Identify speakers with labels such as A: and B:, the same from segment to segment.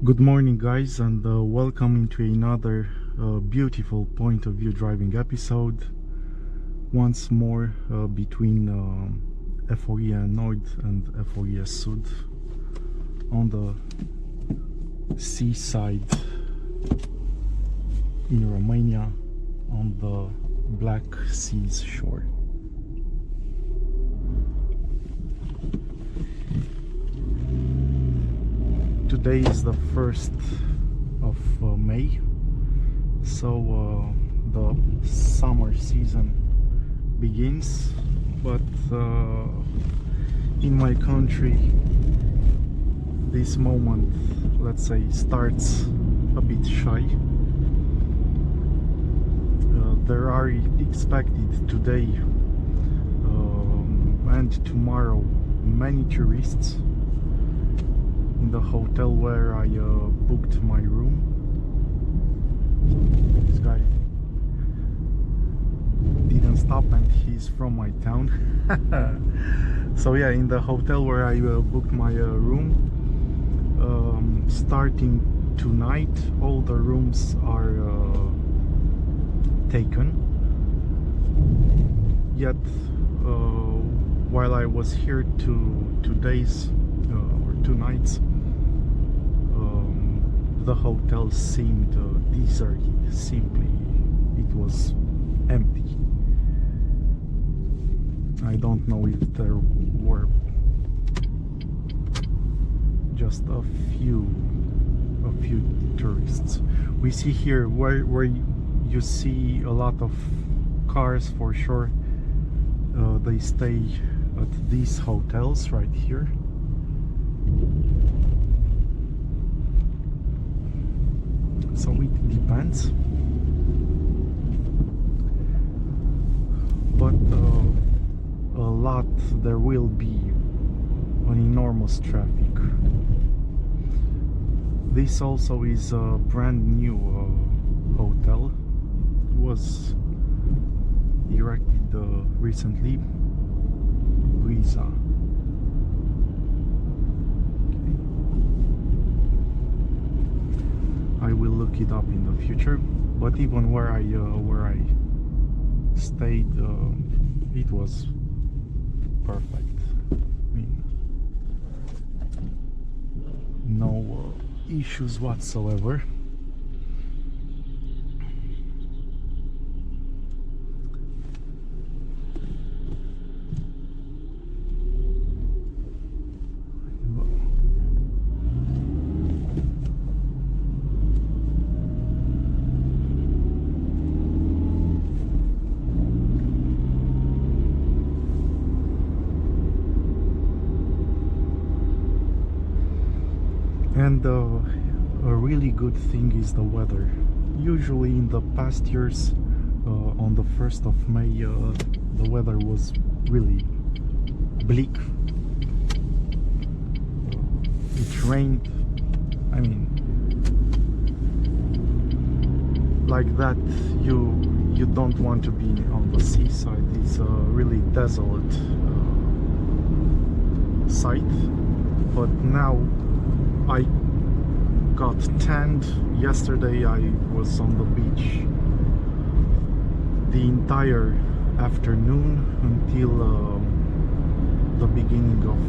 A: Good morning, guys, and welcome to another beautiful point of view driving episode. Once more between Eforie Nord and Eforie Sud on the seaside in Romania, on the Black Sea's shore. Today is the 1st of May, so the summer season begins, but in my country this moment, let's say, starts a bit shy. There are expected today and tomorrow many tourists in the hotel where I booked my room. This guy didn't stop and he's from my town. So yeah, in the hotel where I booked my room, starting tonight all the rooms are taken. Yet while I was here 2 days or 2 nights, the hotel seemed deserted. Simply, it was empty. I don't know if there were just a few tourists. We see here where you see a lot of cars, for sure. They stay at these hotels right here. So it depends, but there will be an enormous traffic. This also is a brand new hotel. It was erected recently. Visa. I will look it up in the future, but even where I stayed, it was perfect. I mean, no issues whatsoever. And a really good thing is the weather. Usually in the past years, on the 1st of May, the weather was really bleak. It rained. I mean, like that, you don't want to be on the seaside. It's a really desolate site. But now I got tanned. Yesterday I was on the beach the entire afternoon until the beginning of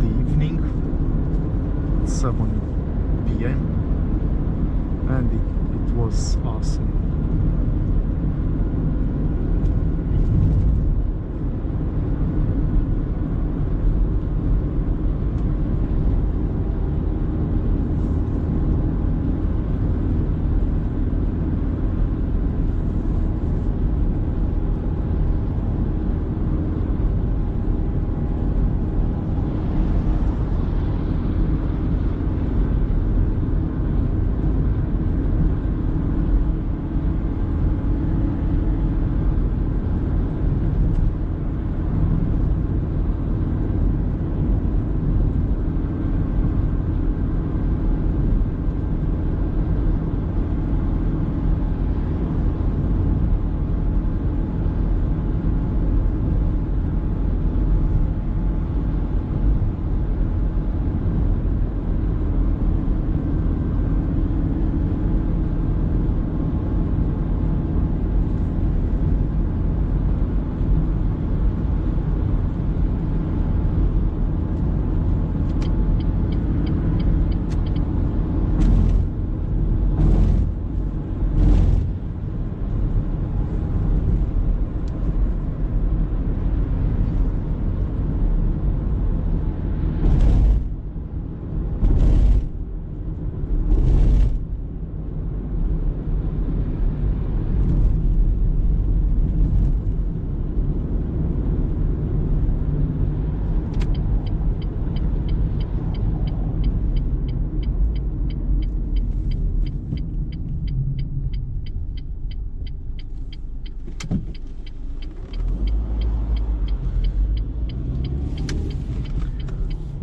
A: the evening, 7 p.m. and it was awesome.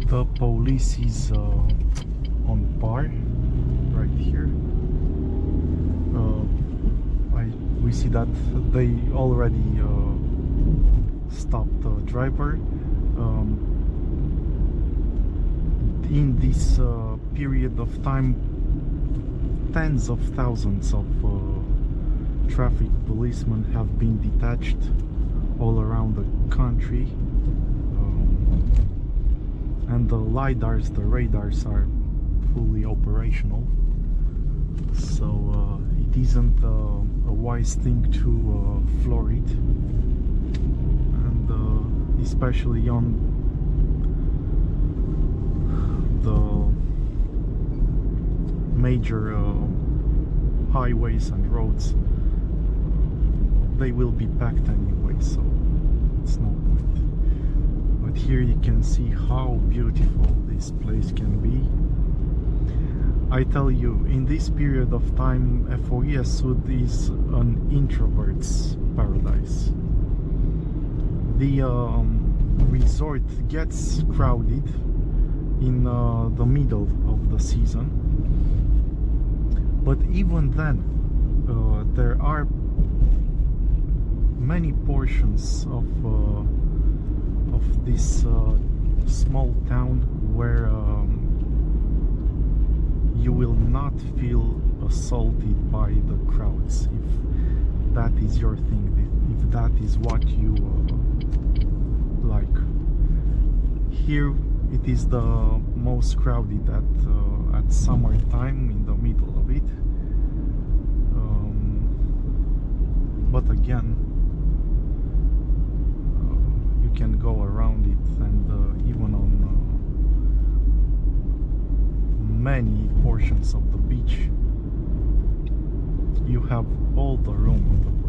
A: The police is on par right here. We see that they already stopped the driver. In this period of time, tens of thousands of traffic policemen have been detached all around the country, and the LiDARs, the radars, are fully operational. So it isn't a wise thing to floor it, and especially on the major highways and roads. They will be packed anyway, so it's no point. But here you can see how beautiful this place can be. I tell you, in this period of time, Eforie Sud is an introvert's paradise. The resort gets crowded in the middle of the season, but even then there are many portions of this small town where you will not feel assaulted by the crowds, if that is your thing, if that is what you like. Here it is the most crowded at summertime, in the middle of it. But again, you can go around it, and even on many portions of the beach, you have all the room in the world.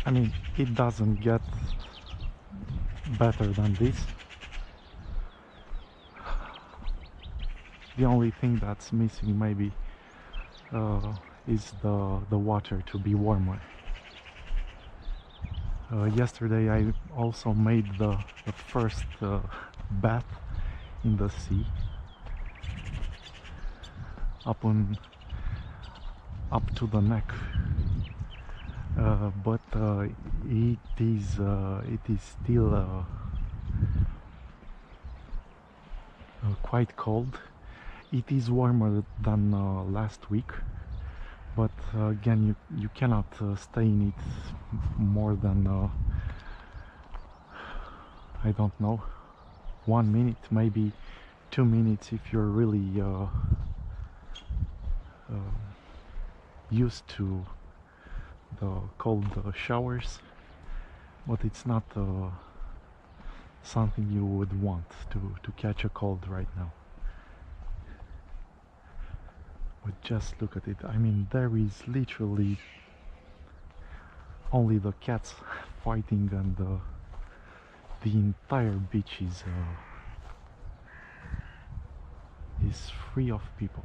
A: I mean, it doesn't get better than this. The only thing that's missing maybe is the water to be warmer. Yesterday I also made the first bath in the sea, up to the neck. But it is still quite cold. It is warmer than last week, but again, you cannot stay in it more than I don't know, 1 minute, maybe 2 minutes if you're really used to the cold showers, but it's not something you would want to catch a cold right now. But just look at it. I mean, there is literally only the cats fighting, and the entire beach is free of people.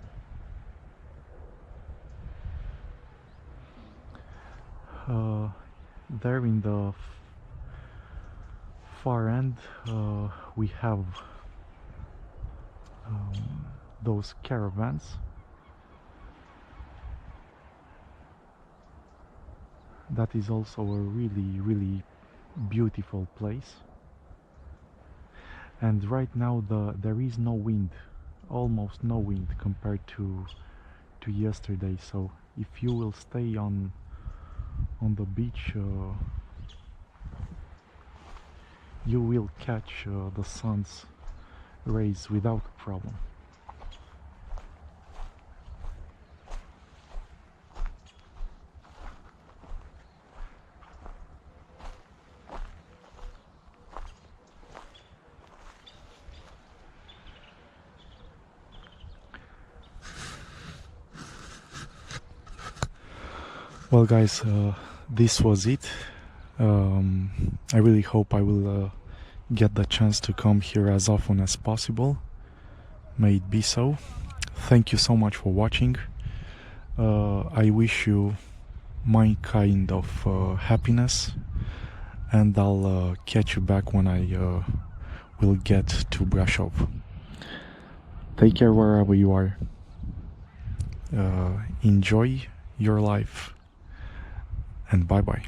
A: There in the far end we have those caravans. That is also a really beautiful place. And right now there is no wind, almost no wind compared to yesterday. So if you will stay on the beach, you will catch the sun's rays without a problem. Well guys, this was it. I really hope I will get the chance to come here as often as possible. May it be so. Thank you so much for watching. I wish you my kind of happiness, and I'll catch you back when I will get to Brasov. Take care wherever you are. Enjoy your life, and bye bye.